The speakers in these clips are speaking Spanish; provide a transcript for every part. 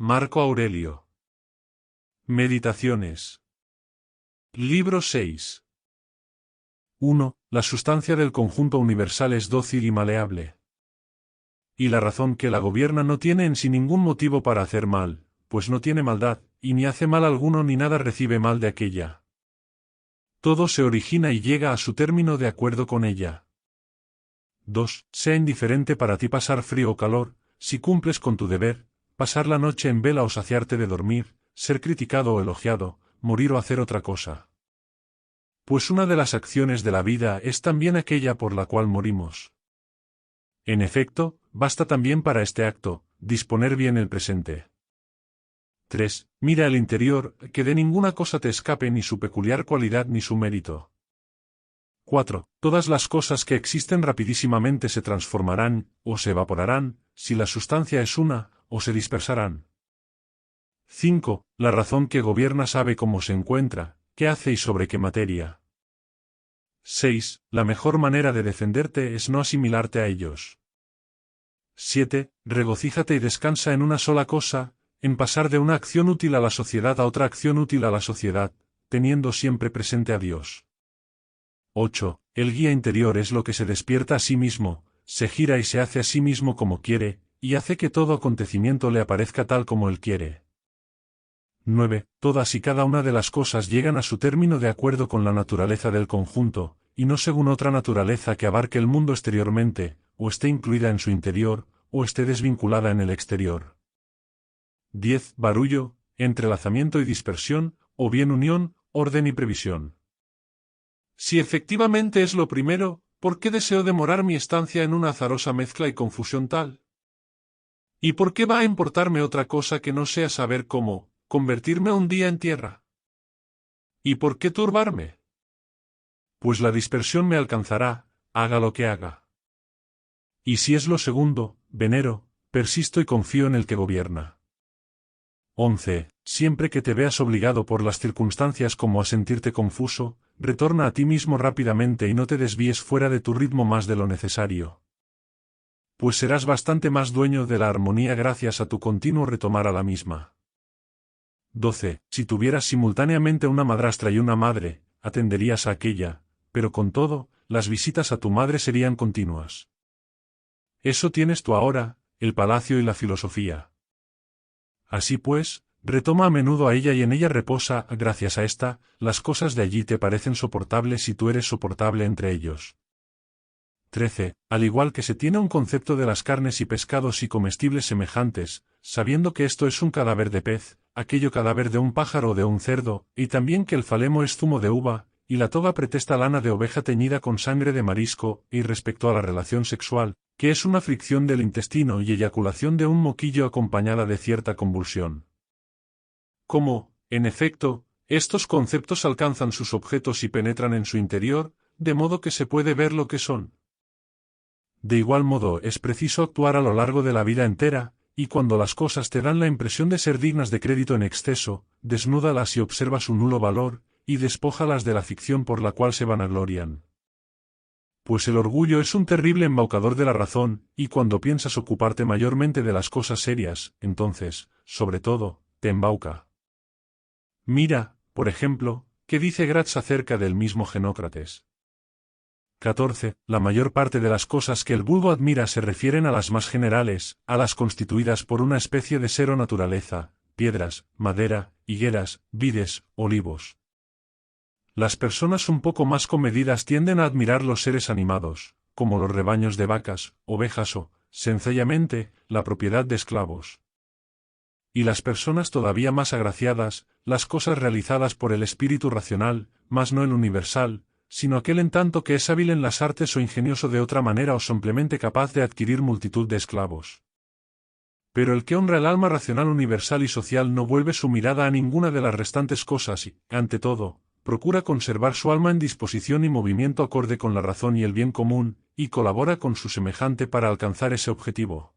Marco Aurelio. Meditaciones. Libro 6. 1. La sustancia del conjunto universal es dócil y maleable. Y la razón que la gobierna no tiene en sí ningún motivo para hacer mal, pues no tiene maldad, y ni hace mal alguno ni nada recibe mal de aquella. Todo se origina y llega a su término de acuerdo con ella. 2. Sea indiferente para ti pasar frío o calor, si cumples con tu deber, pasar la noche en vela o saciarte de dormir, ser criticado o elogiado, morir o hacer otra cosa. Pues una de las acciones de la vida es también aquella por la cual morimos. En efecto, basta también para este acto, disponer bien el presente. 3. Mira el interior, que de ninguna cosa te escape ni su peculiar cualidad ni su mérito. 4. Todas las cosas que existen rapidísimamente se transformarán, o se evaporarán, si la sustancia es una, o se dispersarán. 5. La razón que gobierna sabe cómo se encuentra, qué hace y sobre qué materia. 6. La mejor manera de defenderte es no asimilarte a ellos. 7. Regocíjate y descansa en una sola cosa, en pasar de una acción útil a la sociedad a otra acción útil a la sociedad, teniendo siempre presente a Dios. 8. El guía interior es lo que se despierta a sí mismo, se gira y se hace a sí mismo como quiere, y hace que todo acontecimiento le aparezca tal como él quiere. 9. Todas y cada una de las cosas llegan a su término de acuerdo con la naturaleza del conjunto, y no según otra naturaleza que abarque el mundo exteriormente, o esté incluida en su interior, o esté desvinculada en el exterior. 10. Barullo, entrelazamiento y dispersión, o bien unión, orden y previsión. Si efectivamente es lo primero, ¿por qué deseo demorar mi estancia en una azarosa mezcla y confusión tal? ¿Y por qué va a importarme otra cosa que no sea saber cómo convertirme un día en tierra? ¿Y por qué turbarme? Pues la dispersión me alcanzará, haga lo que haga. Y si es lo segundo, venero, persisto y confío en el que gobierna. 11. Siempre que te veas obligado por las circunstancias como a sentirte confuso, retorna a ti mismo rápidamente y no te desvíes fuera de tu ritmo más de lo necesario. Pues serás bastante más dueño de la armonía gracias a tu continuo retomar a la misma. 12. Si tuvieras simultáneamente una madrastra y una madre, atenderías a aquella, pero con todo, las visitas a tu madre serían continuas. Eso tienes tú ahora, el palacio y la filosofía. Así pues, retoma a menudo a ella y en ella reposa, gracias a esta, las cosas de allí te parecen soportables y tú eres soportable entre ellos. 13. Al igual que se tiene un concepto de las carnes y pescados y comestibles semejantes, sabiendo que esto es un cadáver de pez, aquello cadáver de un pájaro o de un cerdo, y también que el falemo es zumo de uva, y la toga pretesta lana de oveja teñida con sangre de marisco, y respecto a la relación sexual, que es una fricción del intestino y eyaculación de un moquillo acompañada de cierta convulsión. Como, en efecto, estos conceptos alcanzan sus objetos y penetran en su interior, de modo que se puede ver lo que son. De igual modo es preciso actuar a lo largo de la vida entera, y cuando las cosas te dan la impresión de ser dignas de crédito en exceso, desnúdalas y observa su nulo valor, y despójalas de la ficción por la cual se vanaglorian. Pues el orgullo es un terrible embaucador de la razón, y cuando piensas ocuparte mayormente de las cosas serias, entonces, sobre todo, te embauca. Mira, por ejemplo, qué dice Gratz acerca del mismo Genócrates. 14. La mayor parte de las cosas que el vulgo admira se refieren a las más generales, a las constituidas por una especie de ser o naturaleza, piedras, madera, higueras, vides, olivos. Las personas un poco más comedidas tienden a admirar los seres animados, como los rebaños de vacas, ovejas o, sencillamente, la propiedad de esclavos. Y las personas todavía más agraciadas, las cosas realizadas por el espíritu racional, mas no el universal, sino aquel en tanto que es hábil en las artes o ingenioso de otra manera o simplemente capaz de adquirir multitud de esclavos. Pero el que honra el alma racional universal y social no vuelve su mirada a ninguna de las restantes cosas y, ante todo, procura conservar su alma en disposición y movimiento acorde con la razón y el bien común, y colabora con su semejante para alcanzar ese objetivo.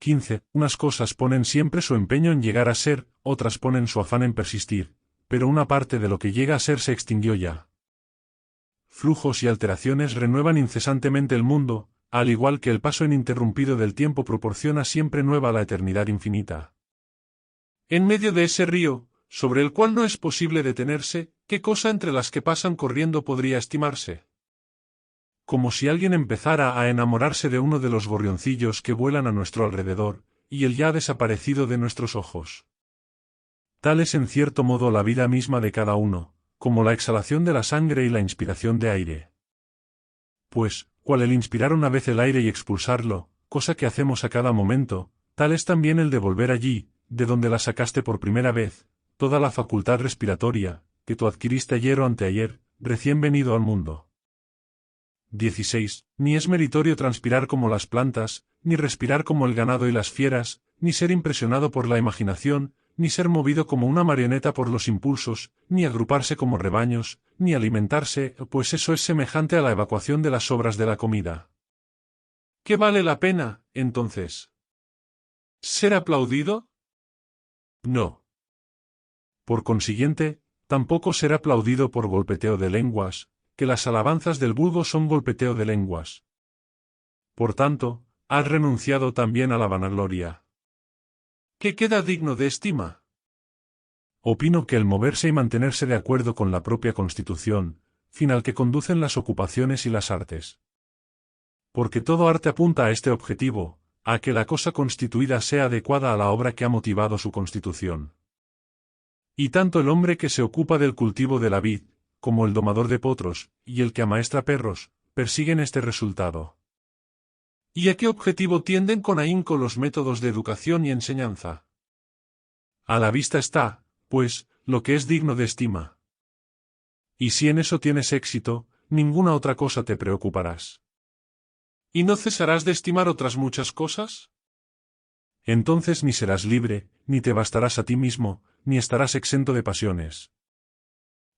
15. Unas cosas ponen siempre su empeño en llegar a ser, otras ponen su afán en persistir, pero una parte de lo que llega a ser se extinguió ya. Flujos y alteraciones renuevan incesantemente el mundo, al igual que el paso ininterrumpido del tiempo proporciona siempre nueva la eternidad infinita. En medio de ese río, sobre el cual no es posible detenerse, ¿qué cosa entre las que pasan corriendo podría estimarse? Como si alguien empezara a enamorarse de uno de los gorrioncillos que vuelan a nuestro alrededor, y él ya ha desaparecido de nuestros ojos. Tal es en cierto modo la vida misma de cada uno, como la exhalación de la sangre y la inspiración de aire. Pues, cual el inspirar una vez el aire y expulsarlo, cosa que hacemos a cada momento, tal es también el de volver allí, de donde la sacaste por primera vez, toda la facultad respiratoria, que tú adquiriste ayer o anteayer, recién venido al mundo. 16. Ni es meritorio transpirar como las plantas, ni respirar como el ganado y las fieras, ni ser impresionado por la imaginación, ni ser movido como una marioneta por los impulsos, ni agruparse como rebaños, ni alimentarse, pues eso es semejante a la evacuación de las sobras de la comida. ¿Qué vale la pena, entonces? ¿Ser aplaudido? No. Por consiguiente, tampoco ser aplaudido por golpeteo de lenguas, que las alabanzas del vulgo son golpeteo de lenguas. Por tanto, has renunciado también a la vanagloria. ¿Qué queda digno de estima? Opino que el moverse y mantenerse de acuerdo con la propia constitución, fin al que conducen las ocupaciones y las artes. Porque todo arte apunta a este objetivo, a que la cosa constituida sea adecuada a la obra que ha motivado su constitución. Y tanto el hombre que se ocupa del cultivo de la vid, como el domador de potros, y el que amaestra perros, persiguen este resultado. ¿Y a qué objetivo tienden con ahínco los métodos de educación y enseñanza? A la vista está, pues, lo que es digno de estima. Y si en eso tienes éxito, ninguna otra cosa te preocuparás. ¿Y no cesarás de estimar otras muchas cosas? Entonces ni serás libre, ni te bastarás a ti mismo, ni estarás exento de pasiones.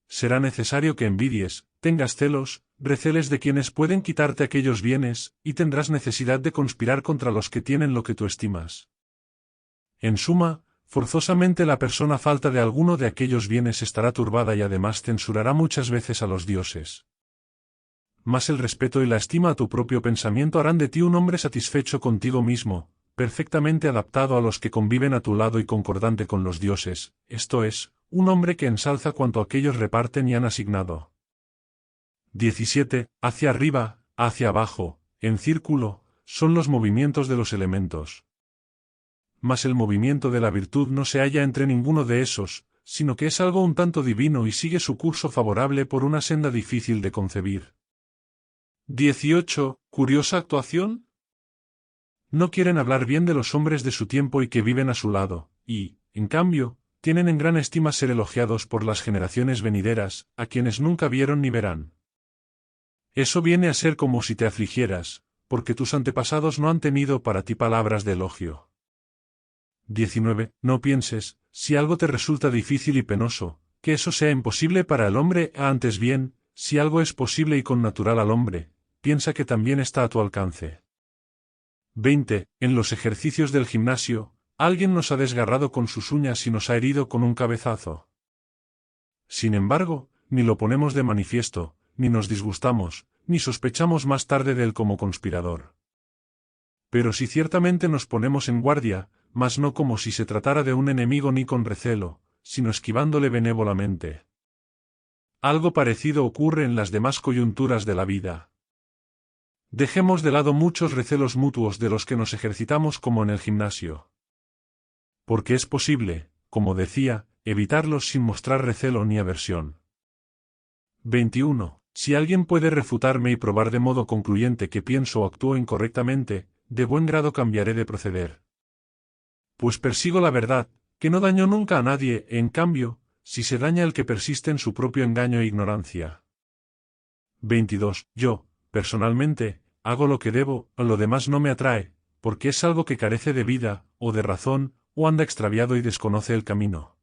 Será necesario que envidies, tengas celos, receles de quienes pueden quitarte aquellos bienes, y tendrás necesidad de conspirar contra los que tienen lo que tú estimas. En suma, forzosamente la persona falta de alguno de aquellos bienes estará turbada y además censurará muchas veces a los dioses. Mas el respeto y la estima a tu propio pensamiento harán de ti un hombre satisfecho contigo mismo, perfectamente adaptado a los que conviven a tu lado y concordante con los dioses, esto es, un hombre que ensalza cuanto aquellos reparten y han asignado. 17. Hacia arriba, hacia abajo, en círculo, son los movimientos de los elementos. Mas el movimiento de la virtud no se halla entre ninguno de esos, sino que es algo un tanto divino y sigue su curso favorable por una senda difícil de concebir. 18. ¿Curiosa actuación? No quieren hablar bien de los hombres de su tiempo y que viven a su lado, y, en cambio, tienen en gran estima ser elogiados por las generaciones venideras, a quienes nunca vieron ni verán. Eso viene a ser como si te afligieras, porque tus antepasados no han tenido para ti palabras de elogio. 19. No pienses, si algo te resulta difícil y penoso, que eso sea imposible para el hombre, antes bien, si algo es posible y connatural al hombre, piensa que también está a tu alcance. 20. En los ejercicios del gimnasio, alguien nos ha desgarrado con sus uñas y nos ha herido con un cabezazo. Sin embargo, ni lo ponemos de manifiesto, ni nos disgustamos, ni sospechamos más tarde de él como conspirador. Pero si ciertamente nos ponemos en guardia, mas no como si se tratara de un enemigo ni con recelo, sino esquivándole benévolamente. Algo parecido ocurre en las demás coyunturas de la vida. Dejemos de lado muchos recelos mutuos de los que nos ejercitamos como en el gimnasio. Porque es posible, como decía, evitarlos sin mostrar recelo ni aversión. 21. Si alguien puede refutarme y probar de modo concluyente que pienso o actúo incorrectamente, de buen grado cambiaré de proceder. Pues persigo la verdad, que no dañó nunca a nadie, en cambio, si se daña el que persiste en su propio engaño e ignorancia. 22. Yo, personalmente, hago lo que debo, lo demás no me atrae, porque es algo que carece de vida, o de razón, o anda extraviado y desconoce el camino.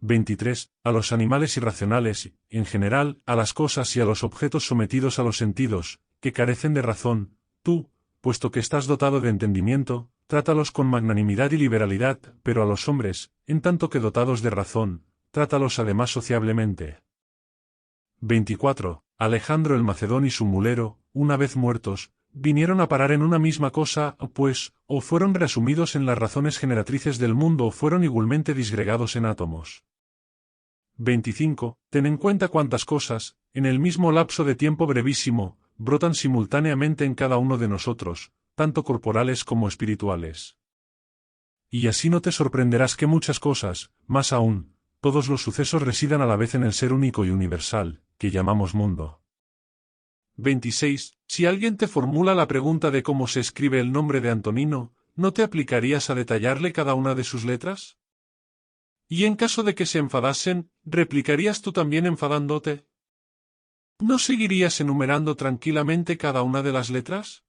23. A los animales irracionales, en general, a las cosas y a los objetos sometidos a los sentidos, que carecen de razón, tú, puesto que estás dotado de entendimiento, trátalos con magnanimidad y liberalidad, pero a los hombres, en tanto que dotados de razón, trátalos además sociablemente. 24. Alejandro el Macedón y su mulero, una vez muertos, vinieron a parar en una misma cosa, pues, o fueron resumidos en las razones generatrices del mundo o fueron igualmente disgregados en átomos. 25. Ten en cuenta cuántas cosas, en el mismo lapso de tiempo brevísimo, brotan simultáneamente en cada uno de nosotros, tanto corporales como espirituales. Y así no te sorprenderás que muchas cosas, más aún, todos los sucesos residan a la vez en el ser único y universal, que llamamos mundo. 26. Si alguien te formula la pregunta de cómo se escribe el nombre de Antonino, ¿no te aplicarías a detallarle cada una de sus letras? Y en caso de que se enfadasen, ¿replicarías tú también enfadándote? ¿No seguirías enumerando tranquilamente cada una de las letras?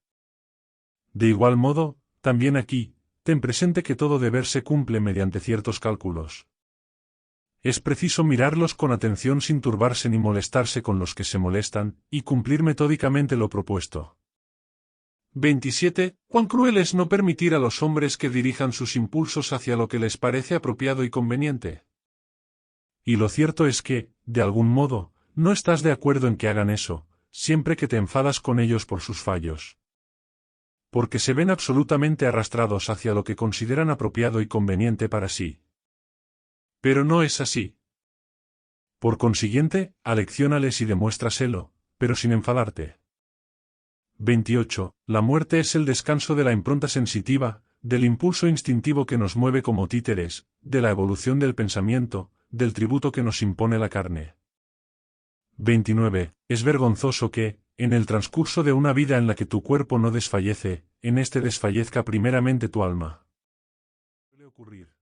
De igual modo, también aquí, ten presente que todo deber se cumple mediante ciertos cálculos. Es preciso mirarlos con atención sin turbarse ni molestarse con los que se molestan, y cumplir metódicamente lo propuesto. 27. Cuán cruel es no permitir a los hombres que dirijan sus impulsos hacia lo que les parece apropiado y conveniente. Y lo cierto es que, de algún modo, no estás de acuerdo en que hagan eso, siempre que te enfadas con ellos por sus fallos. Porque se ven absolutamente arrastrados hacia lo que consideran apropiado y conveniente para sí. Pero no es así. Por consiguiente, alecciónales y demuéstraselo, pero sin enfadarte. 28. La muerte es el descanso de la impronta sensitiva, del impulso instintivo que nos mueve como títeres, de la evolución del pensamiento, del tributo que nos impone la carne. 29. Es vergonzoso que, en el transcurso de una vida en la que tu cuerpo no desfallece, en este desfallezca primeramente tu alma. Suele ocurrir.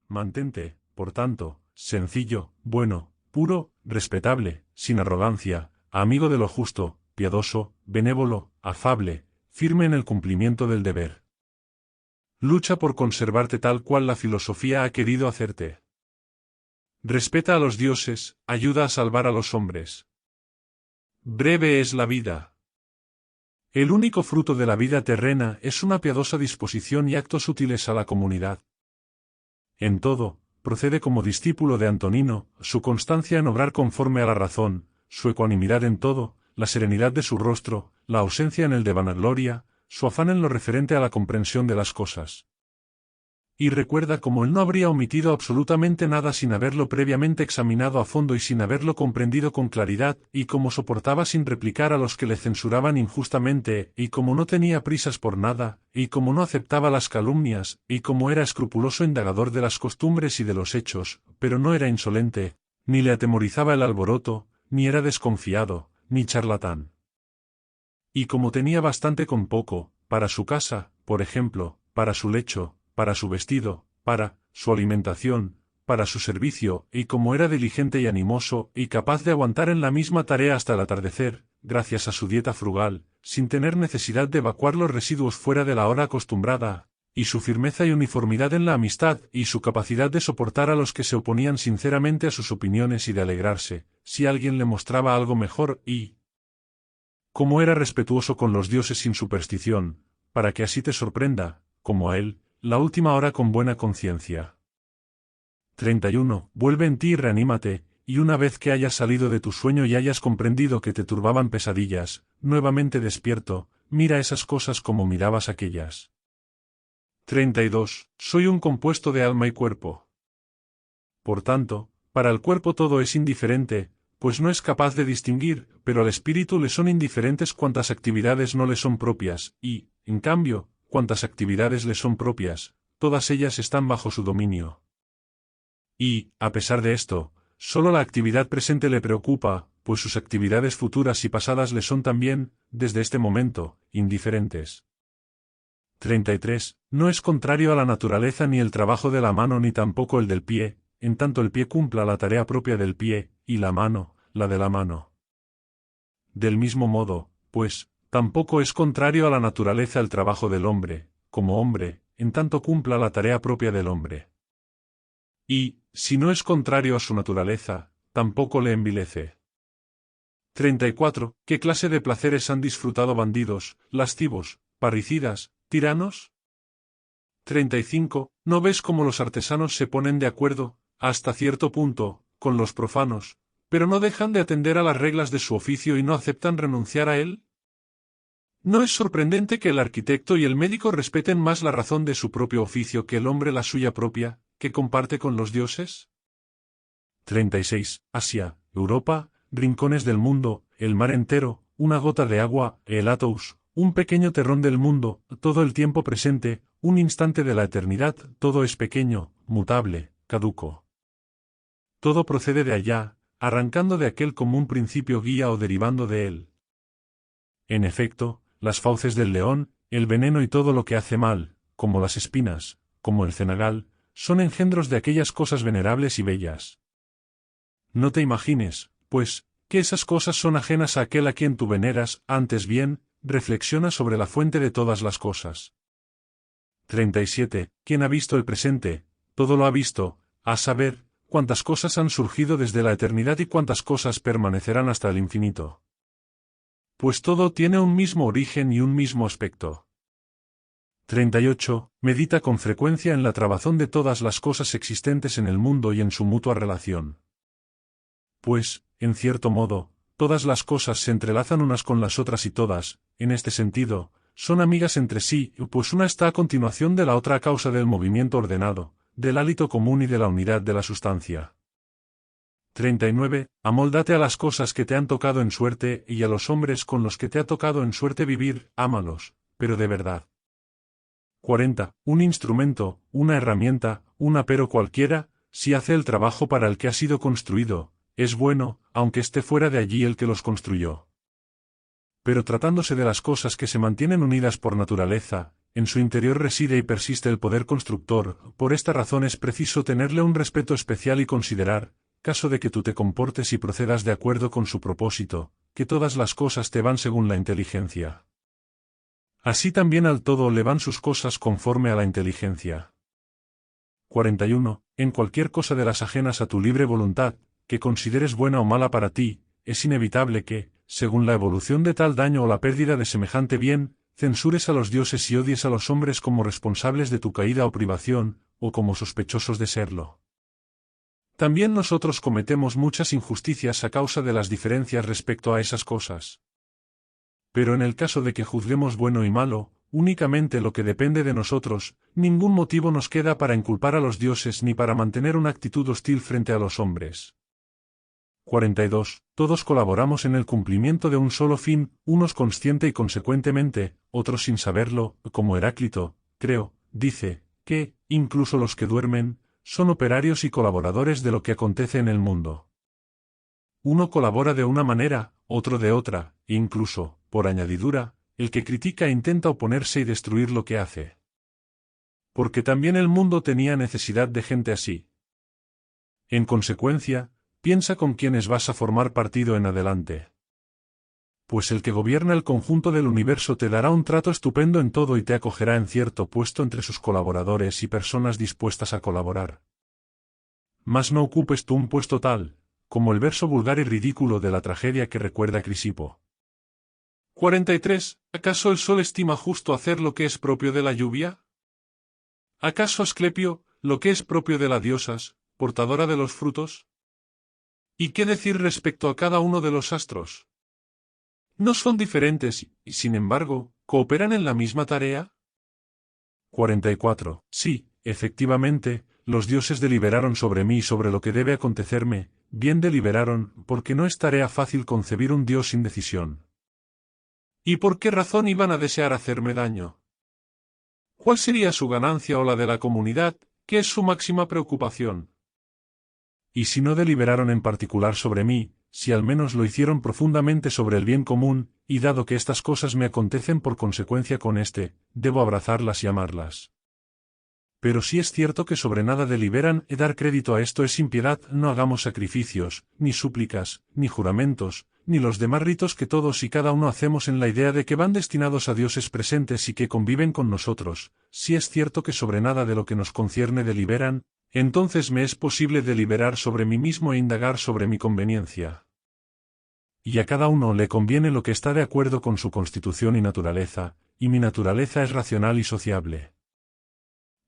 Mantente, por tanto, sencillo, bueno, puro, respetable, sin arrogancia, amigo de lo justo, piadoso, benévolo, afable, firme en el cumplimiento del deber. Lucha por conservarte tal cual la filosofía ha querido hacerte. Respeta a los dioses, ayuda a salvar a los hombres. Breve es la vida. El único fruto de la vida terrena es una piadosa disposición y actos útiles a la comunidad. En todo, procede como discípulo de Antonino, su constancia en obrar conforme a la razón, su ecuanimidad en todo, la serenidad de su rostro, la ausencia en el de vanagloria, su afán en lo referente a la comprensión de las cosas. Y recuerda cómo él no habría omitido absolutamente nada sin haberlo previamente examinado a fondo y sin haberlo comprendido con claridad, y cómo soportaba sin replicar a los que le censuraban injustamente, y cómo no tenía prisas por nada, y cómo no aceptaba las calumnias, y cómo era escrupuloso indagador de las costumbres y de los hechos, pero no era insolente, ni le atemorizaba el alboroto, ni era desconfiado, ni charlatán. Y como tenía bastante con poco, para su casa, por ejemplo, para su lecho, para su vestido, para su alimentación, para su servicio, y como era diligente y animoso, y capaz de aguantar en la misma tarea hasta el atardecer, gracias a su dieta frugal, sin tener necesidad de evacuar los residuos fuera de la hora acostumbrada, y su firmeza y uniformidad en la amistad, y su capacidad de soportar a los que se oponían sinceramente a sus opiniones y de alegrarse, si alguien le mostraba algo mejor, y como era respetuoso con los dioses sin superstición, para que así te sorprenda, como a él, la última hora con buena conciencia. 31. Vuelve en ti y reanímate, y una vez que hayas salido de tu sueño y hayas comprendido que te turbaban pesadillas, nuevamente despierto, mira esas cosas como mirabas aquellas. 32. Soy un compuesto de alma y cuerpo. Por tanto, para el cuerpo todo es indiferente, pues no es capaz de distinguir, pero al espíritu le son indiferentes cuantas actividades no le son propias, y, en cambio, cuantas actividades le son propias, todas ellas están bajo su dominio. Y, a pesar de esto, solo la actividad presente le preocupa, pues sus actividades futuras y pasadas le son también, desde este momento, indiferentes. 33. No es contrario a la naturaleza ni el trabajo de la mano ni tampoco el del pie, en tanto el pie cumpla la tarea propia del pie, y la mano, la de la mano. Del mismo modo, pues, tampoco es contrario a la naturaleza el trabajo del hombre, como hombre, en tanto cumpla la tarea propia del hombre. Y, si no es contrario a su naturaleza, tampoco le envilece. 34. ¿Qué clase de placeres han disfrutado bandidos, lascivos, parricidas, tiranos? 35. ¿No ves cómo los artesanos se ponen de acuerdo, hasta cierto punto, con los profanos, pero no dejan de atender a las reglas de su oficio y no aceptan renunciar a él? ¿No es sorprendente que el arquitecto y el médico respeten más la razón de su propio oficio que el hombre la suya propia, que comparte con los dioses? 36. Asia, Europa, rincones del mundo, el mar entero, una gota de agua, el Athos, un pequeño terrón del mundo, todo el tiempo presente, un instante de la eternidad, todo es pequeño, mutable, caduco. Todo procede de allá, arrancando de aquel común principio guía o derivando de él. En efecto, las fauces del león, el veneno y todo lo que hace mal, como las espinas, como el cenagal, son engendros de aquellas cosas venerables y bellas. No te imagines, pues, que esas cosas son ajenas a aquel a quien tú veneras, antes bien, reflexiona sobre la fuente de todas las cosas. 37. ¿Quién ha visto el presente? Todo lo ha visto, a saber, cuántas cosas han surgido desde la eternidad y cuántas cosas permanecerán hasta el infinito. Pues todo tiene un mismo origen y un mismo aspecto. 38. Medita con frecuencia en la trabazón de todas las cosas existentes en el mundo y en su mutua relación. Pues, en cierto modo, todas las cosas se entrelazan unas con las otras y todas, en este sentido, son amigas entre sí, pues una está a continuación de la otra a causa del movimiento ordenado, del hálito común y de la unidad de la sustancia. 39. Amóldate a las cosas que te han tocado en suerte y a los hombres con los que te ha tocado en suerte vivir, ámalos, pero de verdad. 40. Un instrumento, una herramienta, un apero cualquiera, si hace el trabajo para el que ha sido construido, es bueno, aunque esté fuera de allí el que los construyó. Pero tratándose de las cosas que se mantienen unidas por naturaleza, en su interior reside y persiste el poder constructor, por esta razón es preciso tenerle un respeto especial y considerar, caso de que tú te comportes y procedas de acuerdo con su propósito, que todas las cosas te van según la inteligencia. Así también al todo le van sus cosas conforme a la inteligencia. 41. En cualquier cosa de las ajenas a tu libre voluntad, que consideres buena o mala para ti, es inevitable que, según la evolución de tal daño o la pérdida de semejante bien, censures a los dioses y odies a los hombres como responsables de tu caída o privación, o como sospechosos de serlo. También nosotros cometemos muchas injusticias a causa de las diferencias respecto a esas cosas. Pero en el caso de que juzguemos bueno y malo, únicamente lo que depende de nosotros, ningún motivo nos queda para inculpar a los dioses ni para mantener una actitud hostil frente a los hombres. 42. Todos colaboramos en el cumplimiento de un solo fin, unos consciente y consecuentemente, otros sin saberlo, como Heráclito, creo, dice, que, incluso los que duermen, son operarios y colaboradores de lo que acontece en el mundo. Uno colabora de una manera, otro de otra, e incluso, por añadidura, el que critica intenta oponerse y destruir lo que hace. Porque también el mundo tenía necesidad de gente así. En consecuencia, piensa con quiénes vas a formar partido en adelante. Pues el que gobierna el conjunto del universo te dará un trato estupendo en todo y te acogerá en cierto puesto entre sus colaboradores y personas dispuestas a colaborar. Mas no ocupes tú un puesto tal, como el verso vulgar y ridículo de la tragedia que recuerda Crisipo. 43. ¿Acaso el sol estima justo hacer lo que es propio de la lluvia? ¿Acaso Asclepio, lo que es propio de las diosas, portadora de los frutos? ¿Y qué decir respecto a cada uno de los astros? ¿No son diferentes y, sin embargo, cooperan en la misma tarea? 44. Sí, efectivamente, los dioses deliberaron sobre mí y sobre lo que debe acontecerme, bien deliberaron, porque no es tarea fácil concebir un dios sin decisión. ¿Y por qué razón iban a desear hacerme daño? ¿Cuál sería su ganancia o la de la comunidad, que es su máxima preocupación? Y si no deliberaron en particular sobre mí, si al menos lo hicieron profundamente sobre el bien común, y dado que estas cosas me acontecen por consecuencia con éste, debo abrazarlas y amarlas. Pero si es cierto que sobre nada deliberan y dar crédito a esto es impiedad, no hagamos sacrificios, ni súplicas, ni juramentos, ni los demás ritos que todos y cada uno hacemos en la idea de que van destinados a dioses presentes y que conviven con nosotros. Si es cierto que sobre nada de lo que nos concierne deliberan, entonces me es posible deliberar sobre mí mismo e indagar sobre mi conveniencia. Y a cada uno le conviene lo que está de acuerdo con su constitución y naturaleza, y mi naturaleza es racional y sociable.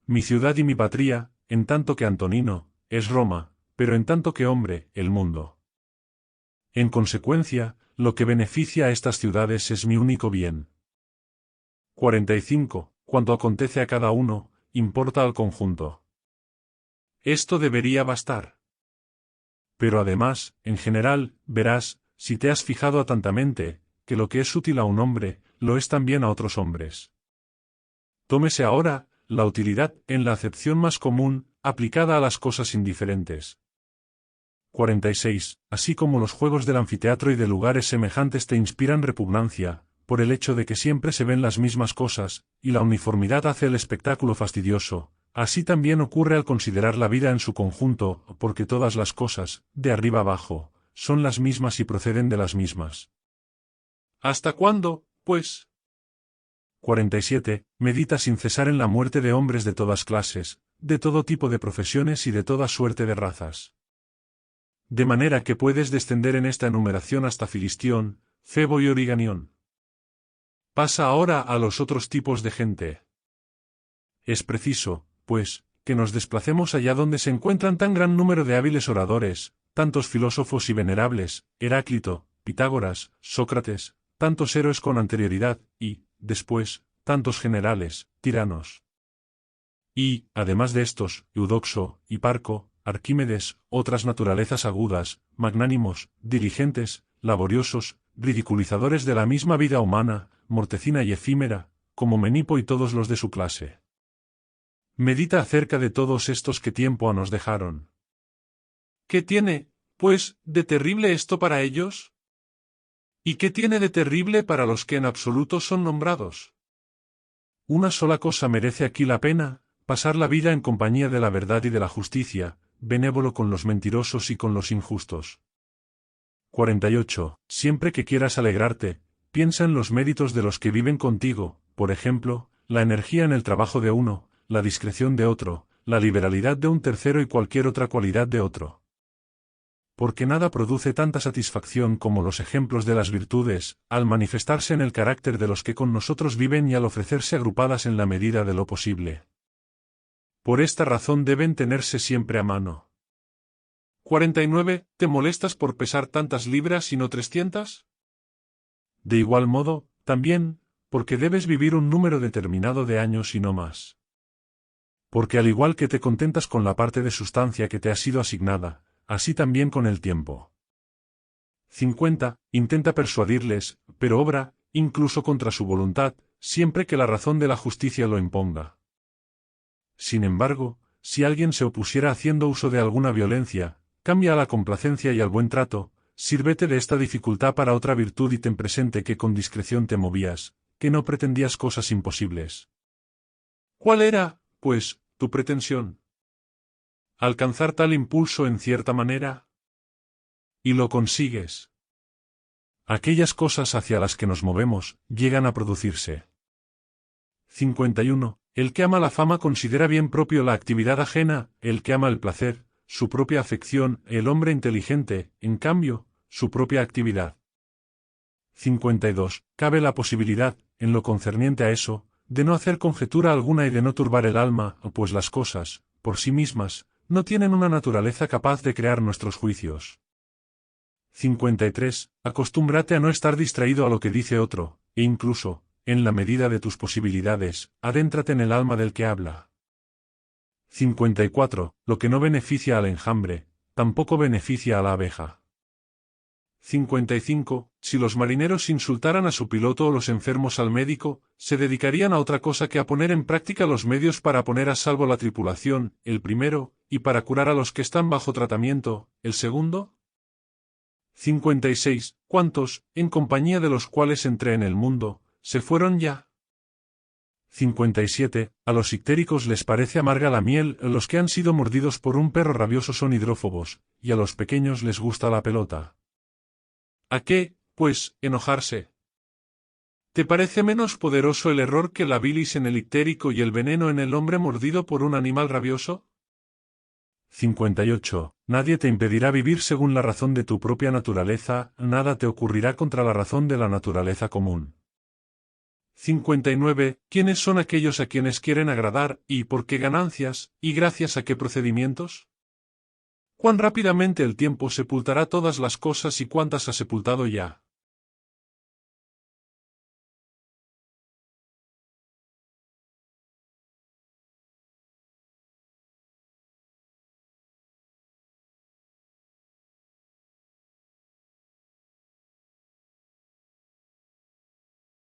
Mi ciudad y mi patria, en tanto que Antonino, es Roma, pero en tanto que hombre, el mundo. En consecuencia, lo que beneficia a estas ciudades es mi único bien. 45. Cuanto acontece a cada uno, importa al conjunto. Esto debería bastar. Pero además, en general, verás, si te has fijado atentamente, que lo que es útil a un hombre, lo es también a otros hombres. Tómese ahora, la utilidad, en la acepción más común, aplicada a las cosas indiferentes. 46. Así como los juegos del anfiteatro y de lugares semejantes te inspiran repugnancia, por el hecho de que siempre se ven las mismas cosas, y la uniformidad hace el espectáculo fastidioso, así también ocurre al considerar la vida en su conjunto, porque todas las cosas, de arriba abajo, son las mismas y proceden de las mismas. ¿Hasta cuándo, pues? 47. Medita sin cesar en la muerte de hombres de todas clases, de todo tipo de profesiones y de toda suerte de razas. De manera que puedes descender en esta enumeración hasta Filistión, Febo y Origanión. Pasa ahora a los otros tipos de gente. Es preciso, pues, que nos desplacemos allá donde se encuentran tan gran número de hábiles oradores, tantos filósofos y venerables, Heráclito, Pitágoras, Sócrates, tantos héroes con anterioridad, y, después, tantos generales, tiranos. Y, además de estos, Eudoxo, Hiparco, Arquímedes, otras naturalezas agudas, magnánimos, diligentes, laboriosos, ridiculizadores de la misma vida humana, mortecina y efímera, como Menipo y todos los de su clase. Medita acerca de todos estos que tiempo nos dejaron. ¿Qué tiene, pues, de terrible esto para ellos? ¿Y qué tiene de terrible para los que en absoluto son nombrados? Una sola cosa merece aquí la pena, pasar la vida en compañía de la verdad y de la justicia, benévolo con los mentirosos y con los injustos. 48. Siempre que quieras alegrarte, piensa en los méritos de los que viven contigo, por ejemplo, la energía en el trabajo de uno, la discreción de otro, la liberalidad de un tercero y cualquier otra cualidad de otro. Porque nada produce tanta satisfacción como los ejemplos de las virtudes, al manifestarse en el carácter de los que con nosotros viven y al ofrecerse agrupadas en la medida de lo posible. Por esta razón deben tenerse siempre a mano. 49. ¿Te molestas por pesar tantas libras y no 300? De igual modo, también, porque debes vivir un número determinado de años y no más. Porque al igual que te contentas con la parte de sustancia que te ha sido asignada, así también con el tiempo. 50. Intenta persuadirles, pero obra, incluso contra su voluntad, siempre que la razón de la justicia lo imponga. Sin embargo, si alguien se opusiera haciendo uso de alguna violencia, cambia a la complacencia y al buen trato, sírvete de esta dificultad para otra virtud y ten presente que con discreción te movías, que no pretendías cosas imposibles. ¿Cuál era, pues, tu pretensión? ¿Alcanzar tal impulso en cierta manera? Y lo consigues. Aquellas cosas hacia las que nos movemos, llegan a producirse. 51. El que ama la fama considera bien propio la actividad ajena, el que ama el placer, su propia afección, el hombre inteligente, en cambio, su propia actividad. 52. Cabe la posibilidad, en lo concerniente a eso, de no hacer conjetura alguna y de no turbar el alma, pues las cosas, por sí mismas, no tienen una naturaleza capaz de crear nuestros juicios. 53. Acostúmbrate a no estar distraído a lo que dice otro, e incluso, en la medida de tus posibilidades, adéntrate en el alma del que habla. 54. Lo que no beneficia al enjambre, tampoco beneficia a la abeja. 55. Si los marineros insultaran a su piloto o los enfermos al médico, se dedicarían a otra cosa que a poner en práctica los medios para poner a salvo la tripulación, el primero, y para curar a los que están bajo tratamiento, el segundo. 56. ¿Cuántos, en compañía de los cuales entré en el mundo, se fueron ya? 57. A los ictéricos les parece amarga la miel, los que han sido mordidos por un perro rabioso son hidrófobos, y a los pequeños les gusta la pelota. ¿A qué, pues, enojarse? ¿Te parece menos poderoso el error que la bilis en el ictérico y el veneno en el hombre mordido por un animal rabioso? 58. Nadie te impedirá vivir según la razón de tu propia naturaleza, nada te ocurrirá contra la razón de la naturaleza común. 59. ¿Quiénes son aquellos a quienes quieren agradar, y por qué ganancias, y gracias a qué procedimientos? ¿Cuán rápidamente el tiempo sepultará todas las cosas y cuántas ha sepultado ya?